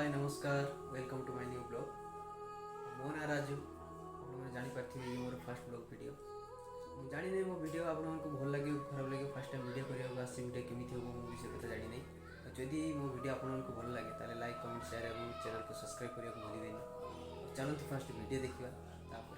हाय नमस्कार welcome to my new blog. मो ना राजू आप जानी पार्थिबे ये मोर फर्स्ट ब्लॉग वीडियो। मु जानि नै मो वीडियो आपको भल लगे खराब लगे फर्स्ट टाइम वीडियो करबा आसी वीडियो केमिति हो मो विषय कथा जानि नै। जदि मो वीडियो आपको भल लगे ताले लाइक कमेंट शेयर और चैनल को सब्सक्राइब करिया को भूलिबेनी। चलନ୍ତୁ फर्स्ट वीडियो देखिबा तापर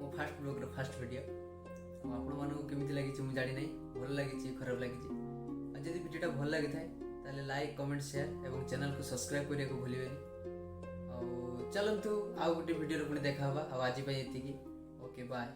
मो फास्ट ब्लॉग फास्ट वीडियो आपण मानक केमिति लागिछि मु जानि नै भल लागिछि खराब लागिछि। आ जदि वीडियोटा भल लागि थाए ताले लाइक कमेंट शेयर एवं चैनल को सब्सक्राइब करिया को भूलिबेनी। आ चलंतु आ गोटे वीडियो रे पुणी देखा हबा। आ आज पय एतिकी ओके बाय।